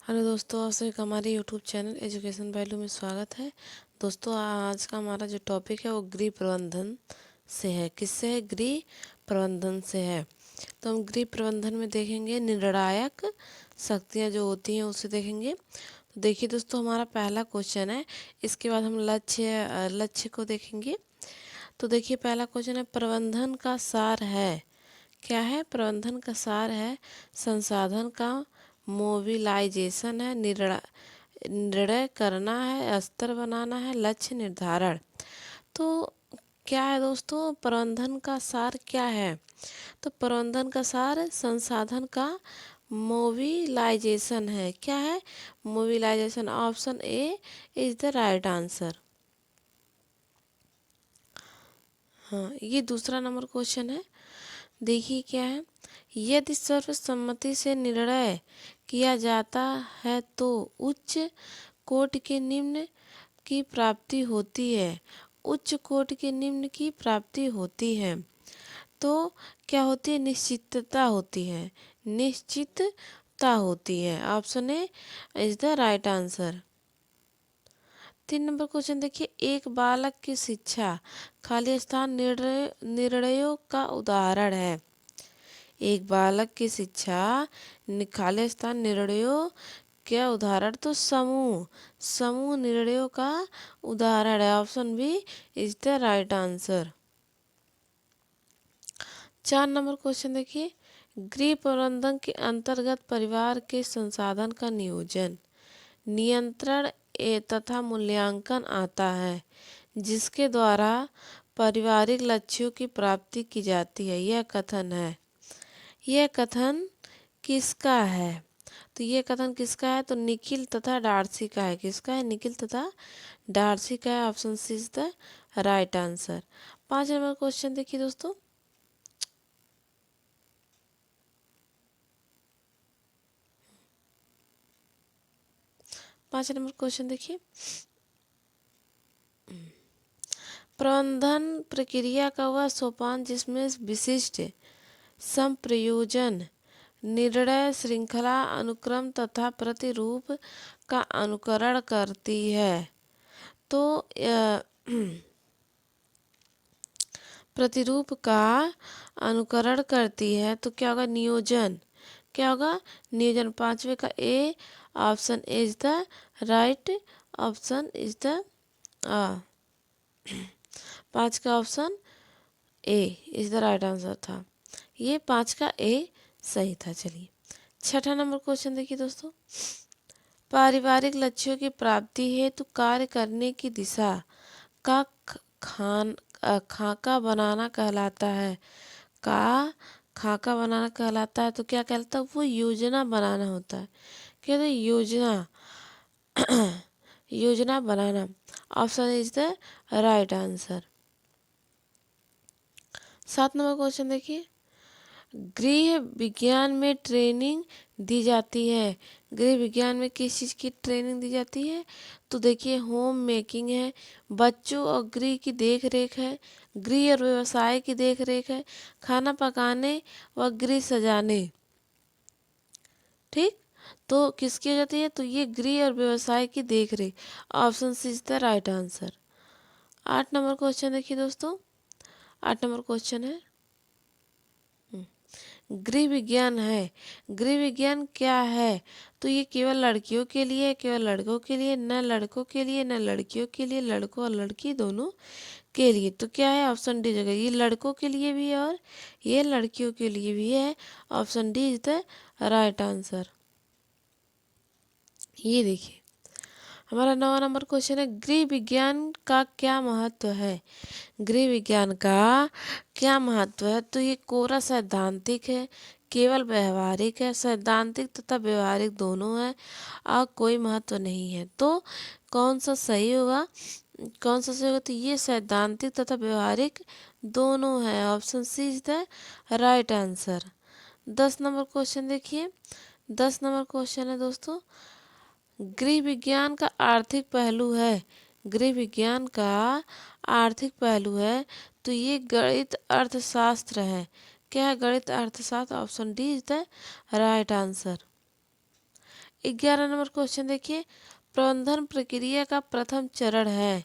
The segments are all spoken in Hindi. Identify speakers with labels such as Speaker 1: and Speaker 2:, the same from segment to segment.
Speaker 1: हेलो दोस्तों, आप सभी का हमारे यूट्यूब चैनल एजुकेशन वैल्यू में स्वागत है। दोस्तों, आज का हमारा जो टॉपिक है वो गृह प्रबंधन से है। किससे है? गृह प्रबंधन से है। तो हम गृह प्रबंधन में देखेंगे निर्णायक शक्तियाँ जो होती हैं उसे देखेंगे। तो देखिए दोस्तों, हमारा पहला क्वेश्चन है। इसके बाद हम लक्ष्य को देखेंगे। तो देखिए, पहला क्वेश्चन है, प्रबंधन का सार है। क्या है? प्रबंधन का सार है संसाधन का मोबिलाइजेशन है, निर्णय करना है, स्तर बनाना है, लक्ष्य निर्धारण। तो क्या है दोस्तों, प्रबंधन का सार क्या है? तो प्रबंधन का सार संसाधन का मोबिलाइजेशन है। क्या है? Mobilization. Option A is the right answer. हाँ, ये दूसरा नंबर क्वेश्चन है। देखिए क्या है, यदि सर्वसम्मति से निर्णय किया जाता है तो उच्च कोटि के निम्न की प्राप्ति होती है। उच्च कोटि के निम्न की प्राप्ति होती है। तो क्या होती है? निश्चितता होती है। निश्चितता होती है। Option A is the right answer. 3 number question देखिए, एक बालक की शिक्षा खाली स्थान निर्णयों का उदाहरण है। एक बालक की शिक्षा खाली स्थान निर्णयों क्या उदाहरण? तो समूह समूह निर्णयों का उदाहरण है। Option B is the right answer. 4 number question देखिए, गृह प्रबंधन के अंतर्गत परिवार के संसाधन का नियोजन, नियंत्रण तथा मूल्यांकन आता है, जिसके द्वारा पारिवारिक लक्ष्यों की प्राप्ति की जाती है। यह कथन है। यह कथन किसका है? तो ये कथन किसका है? तो निखिल तथा डार्सी का है। किसका है? निखिल तथा डार्सी का है। Option C is the right answer. 5 number question देखिए दोस्तों, 5 नंबर क्वेश्चन देखिए, प्रबंधन प्रक्रिया का वह सोपान जिसमें विशिष्ट संप्रयोजन, निर्णय श्रृंखला, अनुक्रम तथा प्रतिरूप का अनुकरण करती है। तो प्रतिरूप का अनुकरण करती है। तो क्या होगा? नियोजन। क्या होगा? नियोजन। 5वें का A. Option A is the right. Option is the 5 का option A is the right answer था। ये 5 का ए सही था। चलिए, 6 नंबर क्वेश्चन देखिए दोस्तों, पारिवारिक लक्ष्यों की प्राप्ति हेतु कार्य करने की दिशा का खाका बनाना कहलाता है। का खाका बनाना कहलाता है। तो क्या कहलाता है? वो योजना बनाना होता है। कहते हैं योजना योजना बनाना। Option is the right answer. 7 number question देखिए, गृह विज्ञान में ट्रेनिंग दी जाती है। गृह विज्ञान में किस चीज़ की ट्रेनिंग दी जाती है? तो देखिए, होम मेकिंग है, बच्चों और गृह की देख रेख है, गृह और व्यवसाय की देख रेख है, खाना पकाने व गृह सजाने। ठीक, तो किसकी हो जाती है? तो ये गृह और व्यवसाय की देख रेख। Option C is the right answer. 8 number question देखिए दोस्तों, 8 नंबर क्वेश्चन है, गृह विज्ञान है। गृह विज्ञान क्या है? तो ये केवल लड़कियों के लिए है, केवल लड़कों के लिए, न लड़कों के लिए न लड़कियों के लिए, लड़कों और लड़की दोनों के लिए। तो क्या है? ऑप्शन डी जगह, ये लड़कों के लिए भी है और ये लड़कियों के लिए भी है। Option D is the right answer. ये देखिए, हमारा 9 नंबर क्वेश्चन है, गृह विज्ञान का क्या महत्व है? गृह विज्ञान का क्या महत्व है? तो ये कोरा सैद्धांतिक है, केवल व्यवहारिक है, सैद्धांतिक तथा व्यवहारिक दोनों है, और कोई महत्व नहीं है। तो कौन सा सही होगा? कौन सा सही होगा? तो ये सैद्धांतिक तथा व्यवहारिक दोनों है। Option C is the right answer. 10 number question देखिए, 10 नंबर क्वेश्चन है दोस्तों, गृह विज्ञान का आर्थिक पहलू है। गृह विज्ञान का आर्थिक पहलू है। तो ये गणित अर्थशास्त्र है। क्या है? गणित अर्थशास्त्र। Option D is the right answer. 11 number question देखिए, प्रबंधन प्रक्रिया का प्रथम चरण है।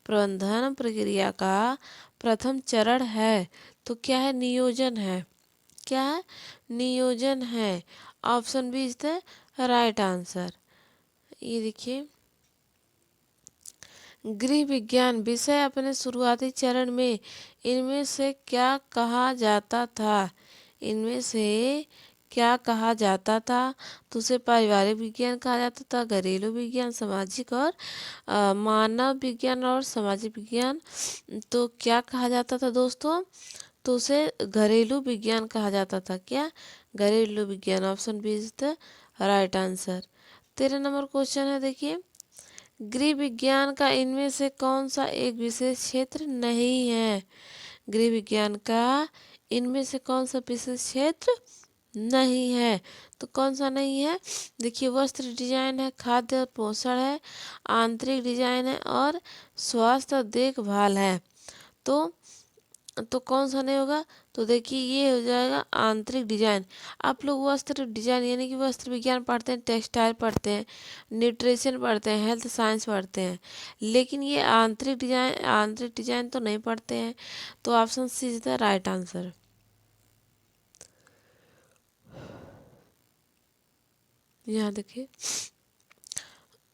Speaker 1: प्रबंधन प्रक्रिया का प्रथम चरण है तो क्या है? नियोजन है। क्या है? नियोजन है। Option B is the right answer. ये देखिए, गृह विज्ञान विषय अपने शुरुआती चरण में इनमें से क्या कहा जाता था? इनमें से क्या कहा जाता था? तो उसे पारिवारिक विज्ञान कहा जाता था, घरेलू विज्ञान, सामाजिक और मानव विज्ञान और सामाजिक विज्ञान। तो क्या कहा जाता था दोस्तों? तो उसे घरेलू विज्ञान कहा जाता था। क्या? घरेलू विज्ञान। Option B is the right answer. 13 number question है देखिए, गृह विज्ञान का इनमें से कौन सा एक विशेष क्षेत्र नहीं है? गृह विज्ञान का इनमें से कौन सा विशेष क्षेत्र नहीं है? तो कौन सा नहीं है? देखिए, वस्त्र डिजाइन है, खाद्य और पोषण है, आंतरिक डिजाइन है और स्वास्थ्य और देखभाल है। तो कौन सा नहीं होगा? तो देखिए, ये हो जाएगा आंतरिक डिजाइन। आप लोग वस्त्र डिजाइन यानी कि वस्त्र विज्ञान पढ़ते हैं, टेक्सटाइल पढ़ते हैं, न्यूट्रिशन पढ़ते हैं, हेल्थ साइंस पढ़ते हैं, लेकिन ये आंतरिक डिजाइन तो नहीं पढ़ते हैं। तो option C is the right answer. यहाँ देखिए,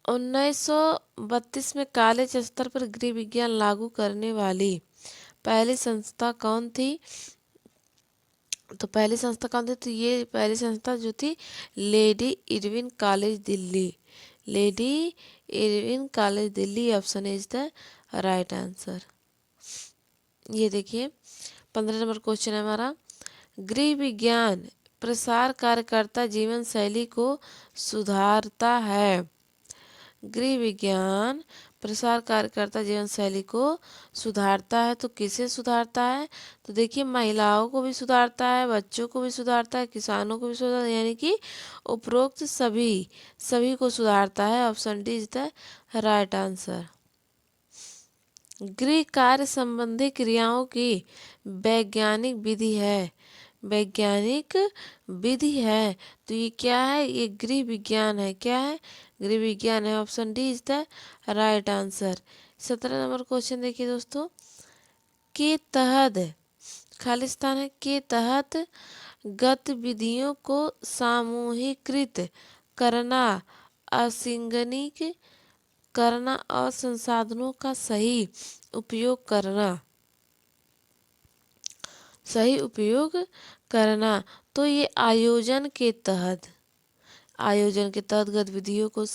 Speaker 1: 1932 में कॉलेज स्तर पर गृह विज्ञान लागू करने वाली पहली संस्था कौन थी? तो पहली संस्था कौन थी? तो ये पहली संस्था जो थी, lady Irwin college Delhi. Lady Irwin college Delhi. Option is the right answer. ये देखिए, 15 नंबर क्वेश्चन है हमारा, गृह विज्ञान प्रसार कार्यकर्ता जीवन शैली को सुधारता है। गृह विज्ञान प्रसार कार्यकर्ता जीवन शैली को सुधारता है तो किसे सुधारता है? तो देखिए, महिलाओं को भी सुधारता है, बच्चों को भी सुधारता है, किसानों को भी सुधारता है, यानी कि उपरोक्त सभी को सुधारता है। Option D is the right answer. गृह कार्य संबंधी क्रियाओं की वैज्ञानिक विधि है। वैज्ञानिक विधि है तो ये क्या है? ये गृह विज्ञान है। क्या है? गृह विज्ञान है। Option D is the right answer. 17 number question देखिए दोस्तों, के तहत खालिस्तान है, के तहत गतिविधियों को सामूहिकृत करना, असिंगनिक करना और संसाधनों का सही उपयोग करना। तो ये आयोजन के तहत गतिविधियों को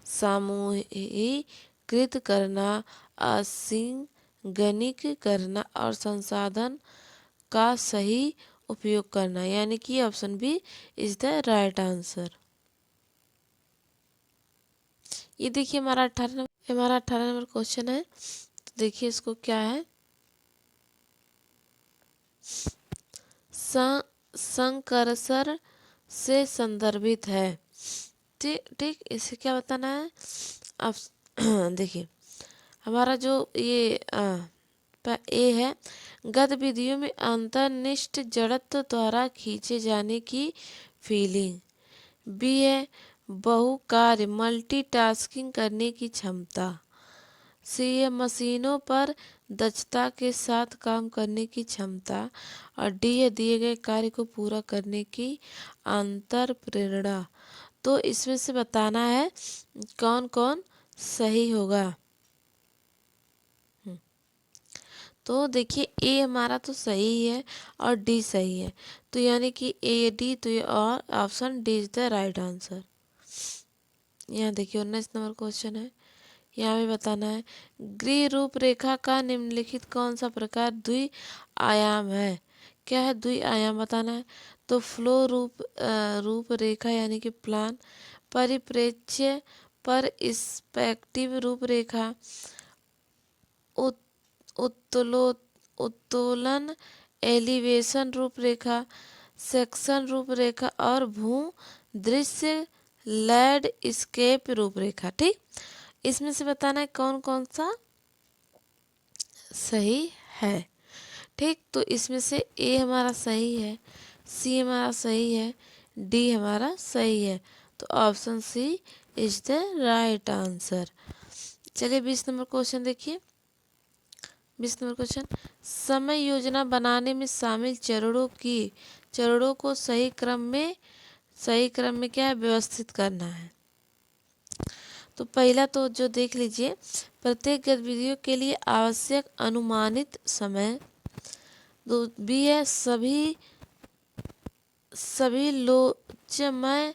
Speaker 1: सामूहिकृत करना, असिंगनिक करना और संसाधन का सही उपयोग करना, यानी कि option B is the right answer. ये देखिए, हमारा 18 नंबर क्वेश्चन है। तो देखिए इसको क्या है, संकरसर से संदर्भित है। ठीक, इसे क्या बताना है? अब देखिए, हमारा जो ये ए है, गतिविधियों में अंतर्निष्ठ जड़त्व द्वारा खींचे जाने की फीलिंग। बी है, बहुकार्य मल्टीटास्किंग करने की क्षमता। सी है, मशीनों पर दक्षता के साथ काम करने की क्षमता। और डी है, दिए गए कार्य को पूरा करने की अंतर प्रेरणा। तो इसमें से बताना है कौन कौन सही होगा। तो देखिए, ए हमारा तो सही है और डी सही है, तो यानी कि ए डी, तो ये और option D is the right answer. यहाँ देखिए, 19 नंबर क्वेश्चन है। यहाँ भी बताना है, गृह रूपरेखा का निम्नलिखित कौन सा प्रकार द्वि आयाम है? क्या है? द्वि आयाम बताना है। तो फ्लो रूपरेखा यानी कि प्लान, परिप्रेक्ष्य परस्पेक्टिव रूपरेखा, उत्तोलन एलिवेशन रूपरेखा, सेक्शन रूपरेखा और भू दृश्य लैंडस्केप रूपरेखा। ठीक, इसमें से बताना है कौन कौन सा सही है। ठीक, तो इसमें से ए हमारा सही है, सी हमारा सही है, डी हमारा सही है। तो option C is the right answer. चलिए 20 नंबर क्वेश्चन देखिए। 20 नंबर क्वेश्चन, समय योजना बनाने में शामिल चरणों को सही क्रम में क्या है, व्यवस्थित करना है। तो पहला तो जो देख लीजिए, प्रत्येक गतिविधियों के लिए आवश्यक अनुमानित समय। दो बी है सभी लोचमय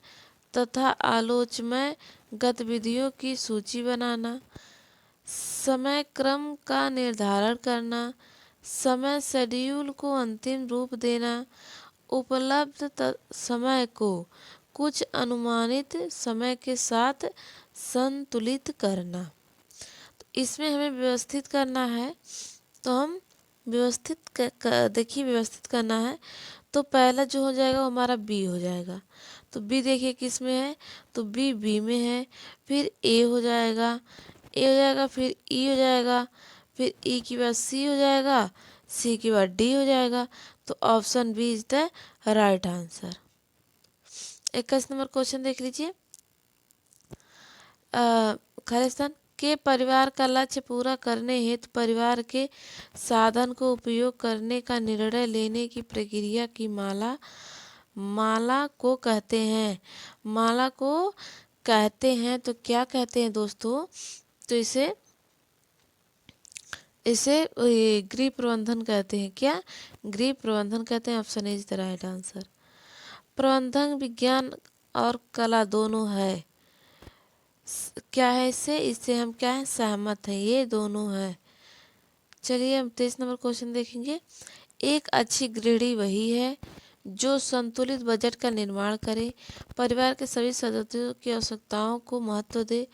Speaker 1: तथा आलोचमय गतिविधियों की सूची बनाना, समय क्रम का निर्धारण करना, समय शेड्यूल को अंतिम रूप देना, उपलब्ध समय को कुछ अनुमानित समय के साथ संतुलित करना। तो इसमें हमें व्यवस्थित करना है, तो हम देखिए व्यवस्थित करना है। तो पहला जो हो जाएगा वो हमारा बी हो जाएगा। तो बी देखिए किस में है, तो बी में है, फिर ए हो जाएगा, फिर ई हो जाएगा, फिर ई के बाद सी हो जाएगा, सी के बाद डी हो जाएगा। तो option B is the right answer. 21 number question देख लीजिए। खालिस्तान के परिवार का लक्ष्य पूरा करने हेतु परिवार के साधन को उपयोग करने का निर्णय लेने की प्रक्रिया की माला को कहते हैं। माला को कहते हैं तो क्या कहते हैं दोस्तों, तो इसे गृह प्रबंधन कहते हैं। क्या, गृह प्रबंधन कहते हैं। Option is the right answer. प्रबंधन विज्ञान और कला दोनों है, क्या है इससे हम क्या है, सहमत हैं, ये दोनों है। चलिए हम 23 नंबर क्वेश्चन देखेंगे। एक अच्छी गृहिणी वही है जो संतुलित बजट का निर्माण करे, परिवार के सभी सदस्यों की आवश्यकताओं को महत्व दे,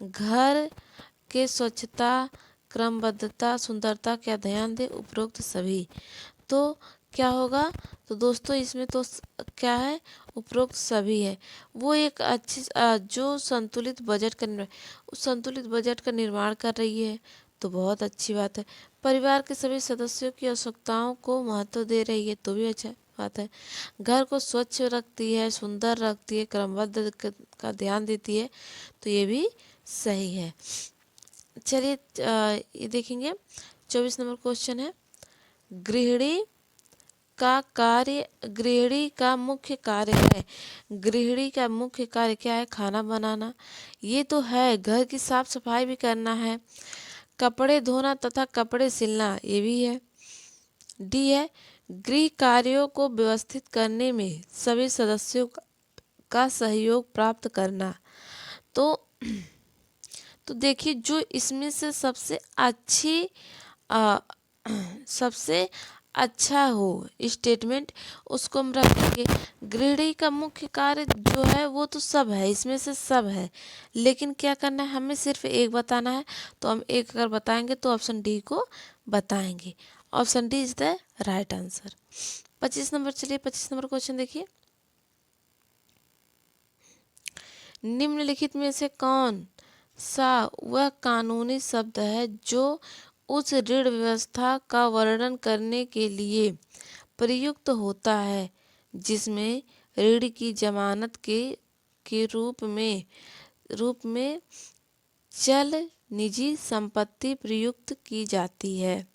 Speaker 1: घर के स्वच्छता, क्रमबद्धता, सुंदरता का ध्यान दे, उपरोक्त सभी। तो क्या होगा, तो दोस्तों इसमें तो क्या है, उपरोक्त सभी है। वो एक अच्छी जो संतुलित बजट का निर्माण कर रही है, तो बहुत अच्छी बात है। परिवार के सभी सदस्यों की आवश्यकताओं को महत्व दे रही है, तो भी अच्छा बात है। घर को स्वच्छ रखती है, सुंदर रखती है, क्रमबद्ध का ध्यान देती है, तो ये भी सही है। चलिए ये देखेंगे 24 नंबर क्वेश्चन है। गृहिणी का मुख्य कार्य है। गृहिणी का मुख्य कार्य क्या है, खाना बनाना, ये तो है। घर की साफ सफाई भी करना है, कपड़े धोना तथा कपड़े सिलना, ये भी है। डी है, गृह कार्यों को व्यवस्थित करने में सभी सदस्यों का सहयोग प्राप्त करना। तो देखिए जो इसमें से सबसे अच्छा हो स्टेटमेंट, उसको हम रखेंगे। गृहिणी का मुख्य कार्य जो है वो तो सब है, इसमें से सब है, लेकिन क्या करना है, हमें सिर्फ एक बताना है। तो हम एक अगर बताएंगे तो ऑप्शन डी को बताएंगे। Option D is the right answer. 25 number, चलिए 25 नंबर क्वेश्चन देखिए। निम्नलिखित में से कौन सा वह कानूनी शब्द है जो उस ऋण व्यवस्था का वर्णन करने के लिए प्रयुक्त होता है जिसमें ऋण की जमानत के रूप में चल निजी संपत्ति प्रयुक्त की जाती है।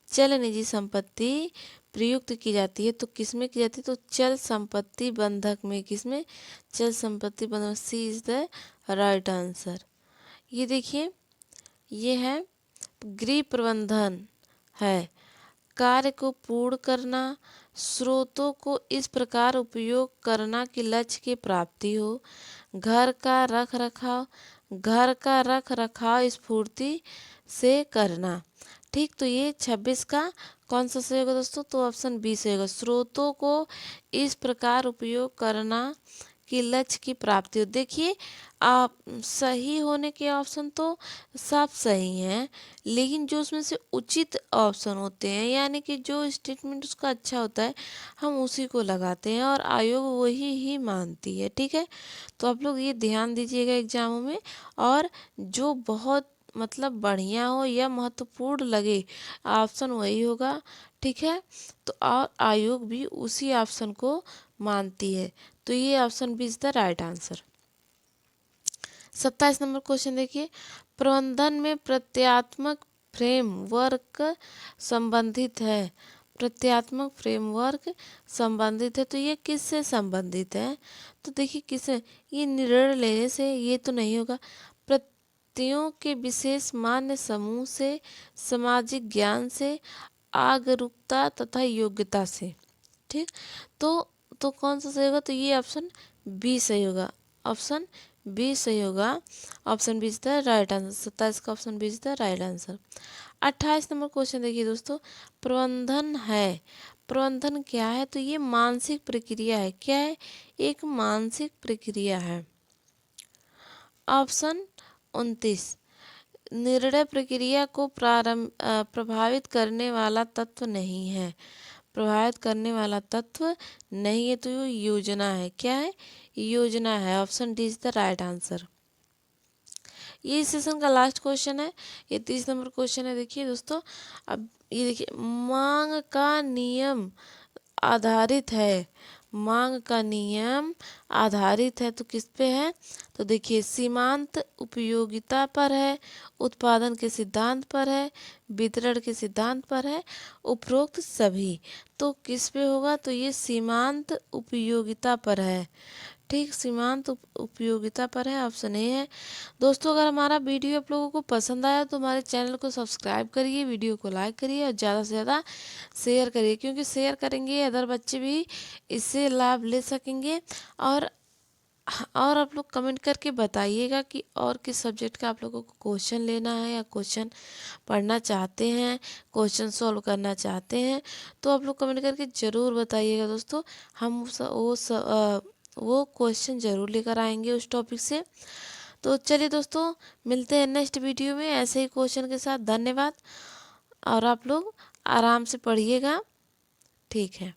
Speaker 1: चल निजी संपत्ति प्रयुक्त की जाती है, तो किसमें की जाती है, तो चल संपत्ति बंधक में। किसमें, चल संपत्ति बंधक। सी इज द राइट आंसर। ये देखिए, ये है गृह प्रबंधन है, कार्य को पूर्ण करना, स्रोतों को इस प्रकार उपयोग करना कि लक्ष्य की प्राप्ति हो, घर का रख रखाव स्फूर्ति से करना। ठीक, तो ये 26 का कौन सा सही होगा दोस्तों, तो ऑप्शन बी सही होगा। स्रोतों को इस प्रकार उपयोग करना कि लक्ष्य की प्राप्ति हो। देखिए आप सही होने के ऑप्शन तो सब सही हैं, लेकिन जो उसमें से उचित ऑप्शन होते हैं, यानी कि जो स्टेटमेंट उसका अच्छा होता है, हम उसी को लगाते हैं और आयोग वही ही मानती है। ठीक है, तो आप लोग ये ध्यान दीजिएगा एग्जामों में, और जो बहुत मतलब बढ़िया हो या महत्वपूर्ण लगे ऑप्शन वही होगा। ठीक है, तो और आयोग भी उसी ऑप्शन को मानती है, तो तो ये option B is the right answer. 27 number question देखिए, प्रबंधन में प्रत्ययात्मक फ्रेमवर्क संबंधित है। प्रत्ययात्मक फ्रेमवर्क संबंधित है, तो ये किससे संबंधित है? तो देखिए किससे, ये निर्णय लेने से ये तो नहीं होगा। प्रत्ययों के विशेष मान्य समूह से, सामाजिक ज्ञान से, आगरूकता तथा योग्यता से। ठीक, तो कौन सा सही होगा? तो ये ऑप्शन बी सही होगा। ऑप्शन बी सही होगा। Option B is the right answer. 27 का option B is the right answer. 28 number question देखिए दोस्तों, प्रबंधन है। प्रबंधन क्या है? तो ये मानसिक प्रक्रिया है। क्या है? एक मानसिक प्रक्रिया है। ऑप्शन 29, निर्णय प्रक्रिया को प्रभावित करने वाला तत्व नहीं है। प्रभावित करने वाला तत्व नहीं है, तो ये योजना है। क्या है? योजना है। Option D is the right answer. ये इस सेशन का लास्ट क्वेश्चन है। ये 30 नंबर क्वेश्चन है। देखिए दोस्तों, अब ये देखिए, मांग का नियम आधारित है। मांग का नियम आधारित है, तो किस पे है? तो देखिए, सीमांत उपयोगिता पर है, उत्पादन के सिद्धांत पर है, वितरण के सिद्धांत पर है, उपरोक्त सभी। तो किस पे होगा? तो ये सीमांत उपयोगिता पर है। ठीक, सीमांत उपयोगिता पर है। ऑप्शन ए है। दोस्तों, अगर हमारा वीडियो आप लोगों को पसंद आया तो हमारे चैनल को सब्सक्राइब करिए, वीडियो को लाइक करिए और ज़्यादा से ज़्यादा शेयर करिए, क्योंकि शेयर करेंगे अदर बच्चे भी इससे लाभ ले सकेंगे। और आप लोग कमेंट करके बताइएगा कि और किस सब्जेक्ट का आप लोगों को क्वेश्चन लेना है या क्वेश्चन पढ़ना चाहते हैं, क्वेश्चन सॉल्व करना चाहते हैं, तो आप लोग कमेंट करके ज़रूर बताइएगा दोस्तों। हम वो क्वेश्चन ज़रूर लेकर आएंगे उस टॉपिक से। तो चलिए दोस्तों, मिलते हैं नेक्स्ट वीडियो में ऐसे ही क्वेश्चन के साथ। धन्यवाद, और आप लोग आराम से पढ़िएगा। ठीक है।